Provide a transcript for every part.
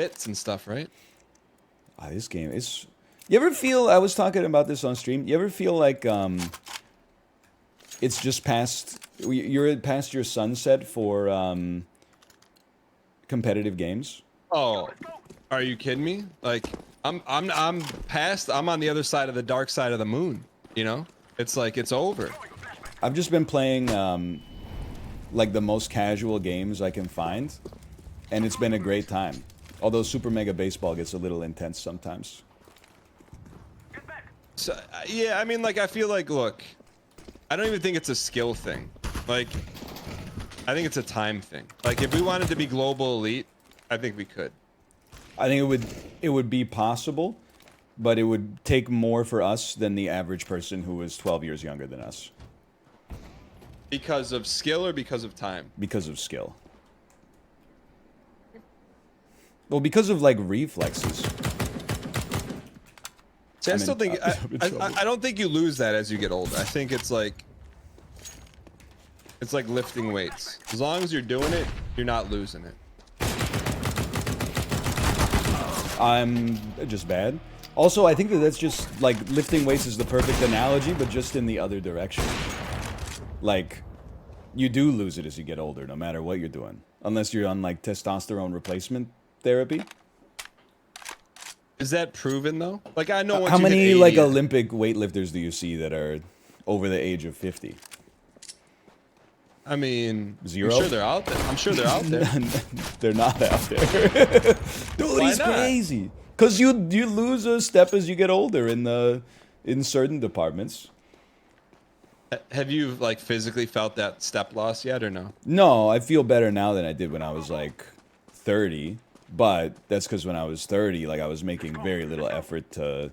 bits and stuff, right? This game is... You ever feel... I was talking about this on stream. You ever feel like it's just past... You're past your sunset for competitive games? Oh, are you kidding me? Like, I'm past... I'm on the other side of the dark side of the moon, you know? It's like, it's over. I've just been playing like the most casual games I can find, and it's been a great time. Although Super Mega Baseball gets a little intense sometimes. So, yeah, I mean, like, I feel like, look, I don't even think it's a skill thing. Like, I think it's a time thing. Like, if we wanted to be global elite, I think we could. I think it would be possible, but it would take more for us than the average person who is 12 years younger than us. Because of skill or because of time? Because of skill. Well, because of, like, reflexes. See, I still think... I don't think you lose that as you get older. I think it's like... It's like lifting weights. As long as you're doing it, you're not losing it. I'm just bad. Also, I think that that's just, like, lifting weights is the perfect analogy, but just in the other direction. Like, you do lose it as you get older, no matter what you're doing. Unless you're on, like, testosterone replacement therapy. Is that proven, though? Like, I know once how you hit many, 80, like, Olympic weightlifters do you see that are over the age of 50? I mean, 0? I'm sure they're out there. I'm sure they're out there. They're not out there. Dude, he's crazy. Because you lose a step as you get older in certain departments. Have you, like, physically felt that step loss yet, or no? No, I feel better now than I did when I was, like, 30. But that's because when I was 30, like, I was making very little effort to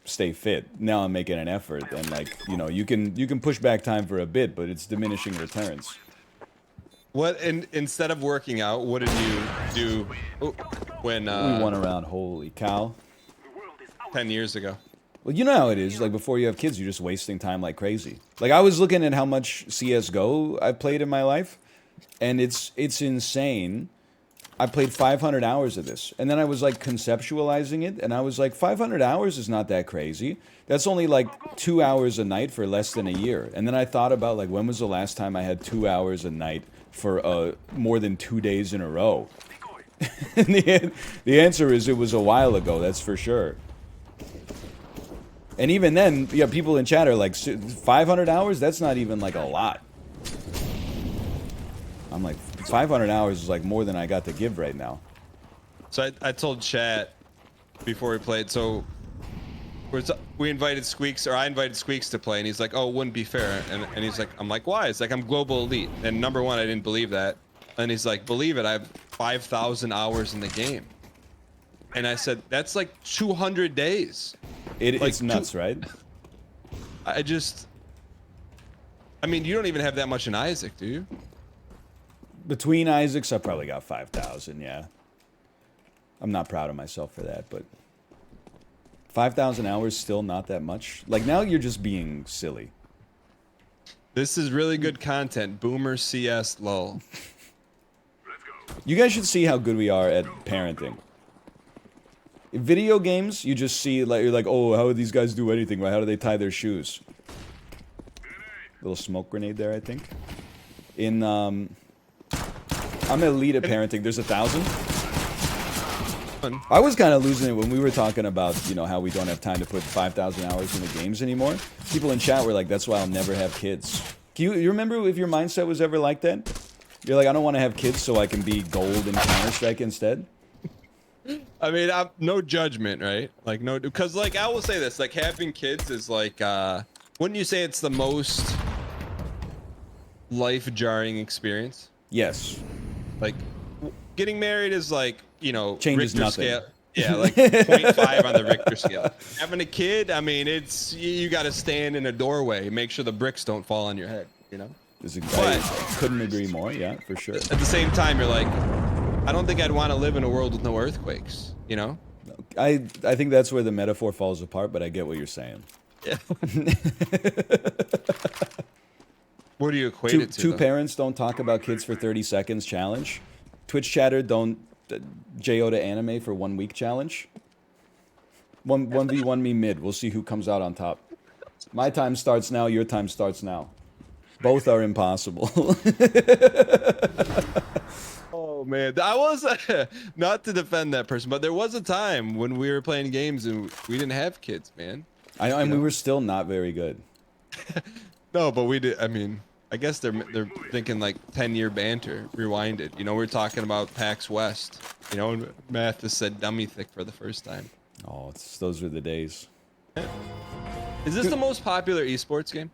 stay fit. Now I'm making an effort, and, like, you know, you can push back time for a bit, but it's diminishing returns. What, instead of working out, what did you do when we won around, holy cow, 10 years ago? Well, you know how it is. Like, before you have kids, you're just wasting time like crazy. Like, I was looking at how much CSGO I've played in my life, and it's insane. I played 500 hours of this, and then I was, like, conceptualizing it, and I was like, 500 hours is not that crazy. That's only, like, 2 hours a night for less than a year. And then I thought about, like, when was the last time I had 2 hours a night for more than 2 days in a row? And the answer is it was a while ago, that's for sure. And even then, yeah, people in chat are like, 500 hours? That's not even, like, a lot. I'm like, 500 hours is, like, more than I got to give right now. So I told chat before we played, so we invited Squeaks, or I invited Squeaks to play, and he's like, oh, it wouldn't be fair. And he's like, I'm like, why? It's like, I'm global elite. And number one, I didn't believe that. And he's like, believe it, I have 5,000 hours in the game. And I said, that's like 200 days. It's nuts, right? I mean, you don't even have that much in Isaac, do you? Between Isaacs, I probably got 5,000, yeah. I'm not proud of myself for that, but 5,000 hours still not that much. Like, now you're just being silly. This is really good content. Boomer CS lol. You guys should see how good we are at parenting. In video games, you just see, like, you're like, oh, how do these guys do anything? Right? How do they tie their shoes? Little smoke grenade there, I think. In, I'm elite at parenting. There's 1,000. I was kind of losing it when we were talking about, you know, how we don't have time to put 5,000 hours in the games anymore. People in chat were like, that's why I'll never have kids. You remember if your mindset was ever like that? You're like, I don't want to have kids so I can be gold in Counter-Strike instead? I mean, no judgment, right? Like, no, because, like, I will say this, like, having kids is like, wouldn't you say it's the most life-jarring experience? Yes. Like, getting married is like, you know, changes Richter nothing. Scale. Yeah, like 0.5 on the Richter scale. Having a kid, I mean, it's, you got to stand in a doorway, make sure the bricks don't fall on your head, you know? I couldn't agree more, yeah, for sure. At the same time, you're like, I don't think I'd want to live in a world with no earthquakes, you know? I think that's where the metaphor falls apart, but I get what you're saying. Yeah. What do you equate it to? Two parents don't talk about kids for 30 seconds challenge. Twitch chatter don't JO to anime for 1 week challenge. 1v1 me mid. We'll see who comes out on top. My time starts now. Your time starts now. Both are impossible. Oh man, I was not to defend that person, but there was a time when we were playing games and we didn't have kids, man. I know, and we were still not very good. No, but we did. I mean, I guess they're thinking like 10-year banter, rewinded. You know, we're talking about PAX West. You know, and Mathis said dummy thick for the first time. Oh, those are the days. Is this the most popular esports game?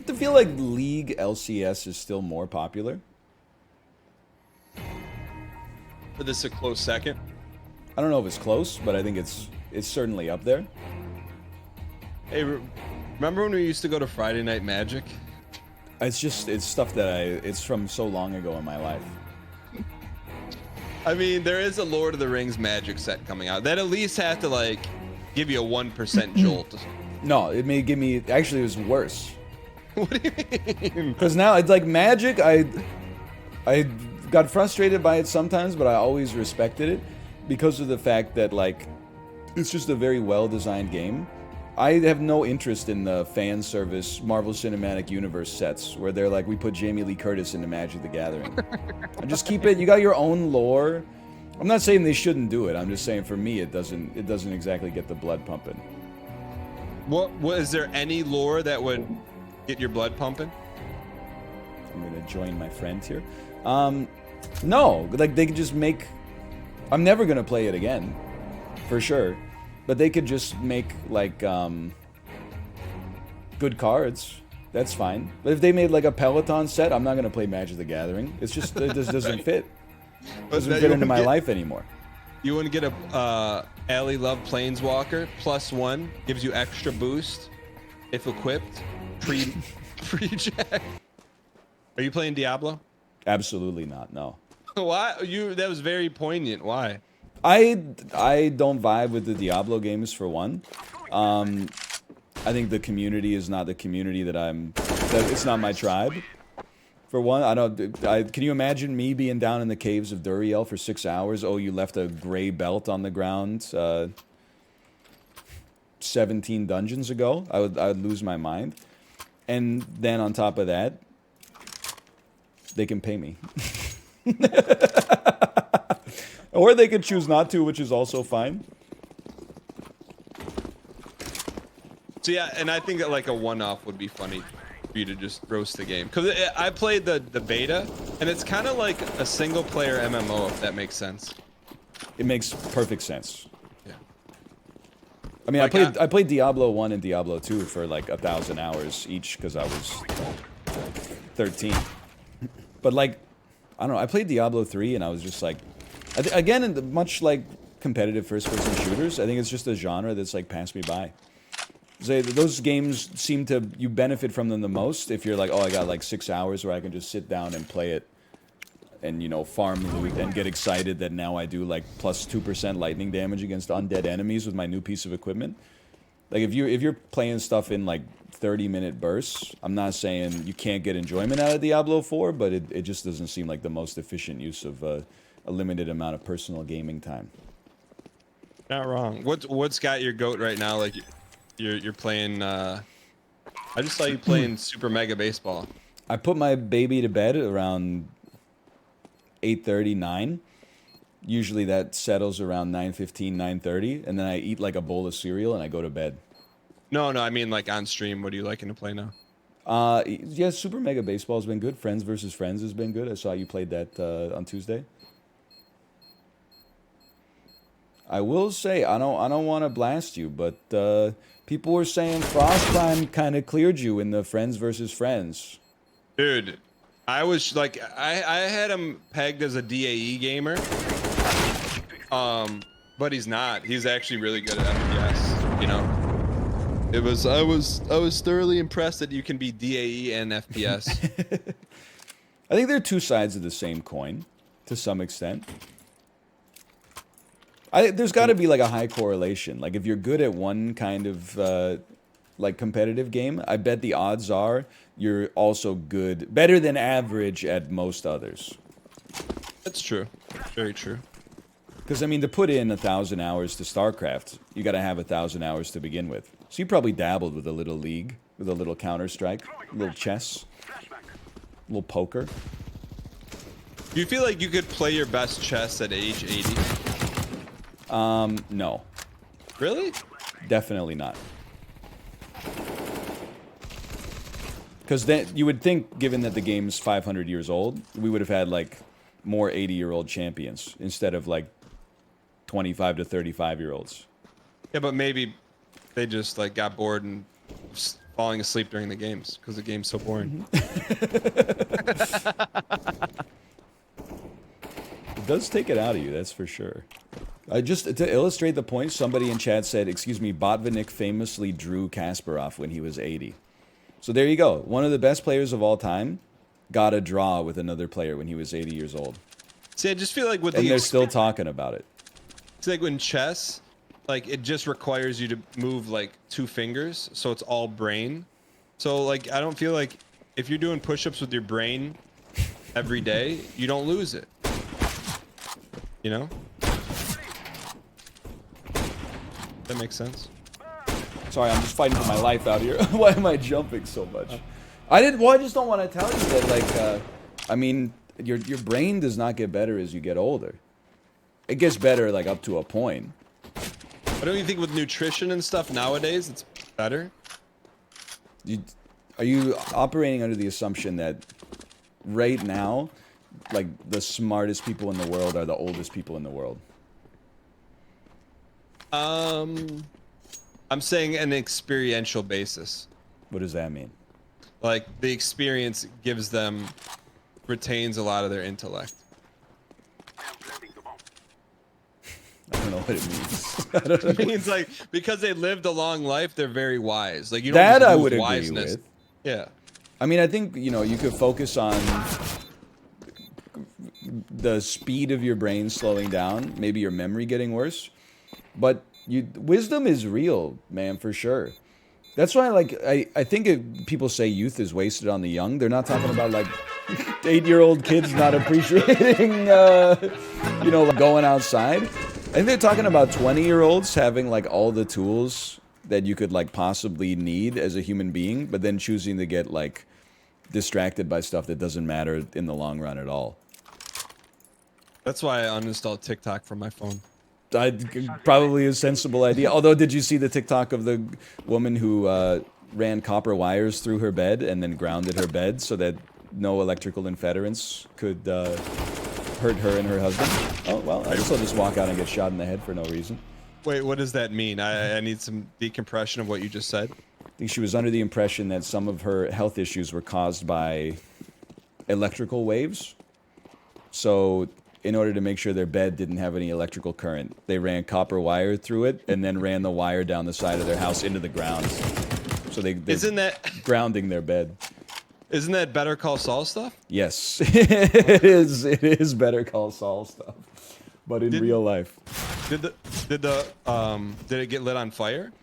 I feel like League LCS is still more popular. Or this is a close second? I don't know if it's close, but I think it's certainly up there. Hey, remember when we used to go to Friday Night Magic? It's stuff that it's from so long ago in my life. I mean, there is a Lord of the Rings Magic set coming out. That at least have to like give you a 1% jolt. No, it may give me. Actually, it was worse. What do you mean? Because now it's like Magic. I got frustrated by it sometimes, but I always respected it because of the fact that like it's just a very well-designed game. I have no interest in the fan service Marvel Cinematic Universe sets where they're like, we put Jamie Lee Curtis into Magic the Gathering. And just keep it. You got your own lore. I'm not saying they shouldn't do it. I'm just saying for me, it doesn't exactly get the blood pumping. What is there any lore that would get your blood pumping? I'm gonna join my friend here. No, like they could just make. I'm never gonna play it again, for sure. But they could just make like good cards. That's fine. But if they made like a Peloton set, I'm not gonna play Magic the Gathering. It's just it just doesn't fit. It doesn't fit into my life anymore. You want to get a Ally Love Planeswalker +1, gives you extra boost if equipped. Pre-jack. Are you playing Diablo? Absolutely not. No. Why? That was very poignant. Why? I don't vibe with the Diablo games for one. I think the community is not the community that it's not my tribe. For one, can you imagine me being down in the caves of Duriel for 6 hours? Oh, you left a gray belt on the ground 17 dungeons ago? I would lose my mind. And then on top of that, they can pay me. Or they could choose not to, which is also fine. So yeah, and I think that like a one-off would be funny for you to just roast the game. Because I played the beta, and it's kind of like a single-player MMO, if that makes sense. It makes perfect sense. Yeah. I mean, like I played Diablo 1 and Diablo 2 for like 1,000 hours each because I was 13. But like, I don't know, I played Diablo 3 and I was just like, again, much like competitive first-person shooters, I think it's just a genre that's like passed me by. Those games seem to, you benefit from them the most if you're like, oh, I got like 6 hours where I can just sit down and play it and, you know, farm loot and get excited that now I do like plus 2% lightning damage against undead enemies with my new piece of equipment. Like if you're playing stuff in like 30-minute bursts, I'm not saying you can't get enjoyment out of Diablo 4, but it just doesn't seem like the most efficient use of a limited amount of personal gaming time. Not wrong. What's got your goat right now? Like you're playing. I just saw you playing Super Mega Baseball. I put my baby to bed around 8:30, 9. Usually that settles around 9:15, 9:30, and then I eat like a bowl of cereal and I go to bed. No, I mean like on stream. What are you liking to play now? Yeah, Super Mega Baseball has been good. Friends versus Friends has been good. I saw you played that on Tuesday. I will say, I don't want to blast you, but people were saying Frostprime kind of cleared you in the Friends versus Friends. Dude, I was like, I had him pegged as a DAE gamer. But he's not. He's actually really good at FPS, you know? I was thoroughly impressed that you can be DAE and FPS. I think they're two sides of the same coin, to some extent. There's got to be like a high correlation. Like if you're good at one kind of like competitive game, I bet the odds are you're also better than average at most others. That's true. Very true. Because, I mean, to put in 1,000 hours to StarCraft, you got to have 1,000 hours to begin with. So you probably dabbled with a little League, with a little Counter-Strike, a little chess, a little poker. Do you feel like you could play your best chess at age 80? No. Really? Definitely not. Because then you would think, given that the game's 500 years old, we would have had, like, more 80-year-old champions instead of, like, 25 to 35-year-olds. Yeah, but maybe they just, like, got bored and falling asleep during the games because the game's so boring. It does take it out of you, that's for sure. Just to illustrate the point, somebody in chat said, excuse me, Botvinnik famously drew Kasparov when he was 80. So there you go. One of the best players of all time got a draw with another player when he was 80 years old. See, I just feel like with and they're still talking about it. It's like when chess, like, it just requires you to move, like, 2 fingers, so it's all brain. So, like, I don't feel like if you're doing push-ups with your brain every day, you don't lose it. You know? That makes sense. Sorry, I'm just fighting for my life out here. Why am I jumping so much? I just don't want to tell you that, like, I mean, your brain does not get better as you get older. It gets better, like, up to a point. But don't you think with nutrition and stuff nowadays, it's better? Are you operating under the assumption that right now, like, the smartest people in the world are the oldest people in the world? I'm saying an experiential basis. What does that mean? Like, the experience gives them, retains a lot of their intellect. I don't know what it means. I don't know. It means, like, because they lived a long life, they're very wise. Like, you don't That just I lose would agree wiseness. with. Yeah. I mean, I think, you know, you could focus on the speed of your brain slowing down, maybe your memory getting worse, but wisdom is real, man, for sure. That's why, like, I think if people say youth is wasted on the young, they're not talking about, like, 8-year-old kids not appreciating, you know, like, going outside. I think they're talking about 20-year-olds having, like, all the tools that you could, like, possibly need as a human being, but then choosing to get, like, distracted by stuff that doesn't matter in the long run at all. That's why I uninstalled TikTok from my phone. Probably a sensible idea. Although, did you see the TikTok of the woman who ran copper wires through her bed and then grounded her bed so that no electrical interference could hurt her and her husband? Oh, well, I guess I'll just walk out and get shot in the head for no reason. Wait, what does that mean? I need some decompression of what you just said. I think she was under the impression that some of her health issues were caused by electrical waves. So, in order to make sure their bed didn't have any electrical current, they ran copper wire through it and then ran the wire down the side of their house into the ground. So they're grounding their bed. Isn't that Better Call Saul stuff? Yes, it is. It is Better Call Saul stuff, but in real life. Did it get lit on fire?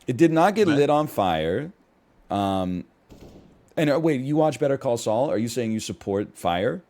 It did not get lit on fire. And wait, you watch Better Call Saul? Are you saying you support fire?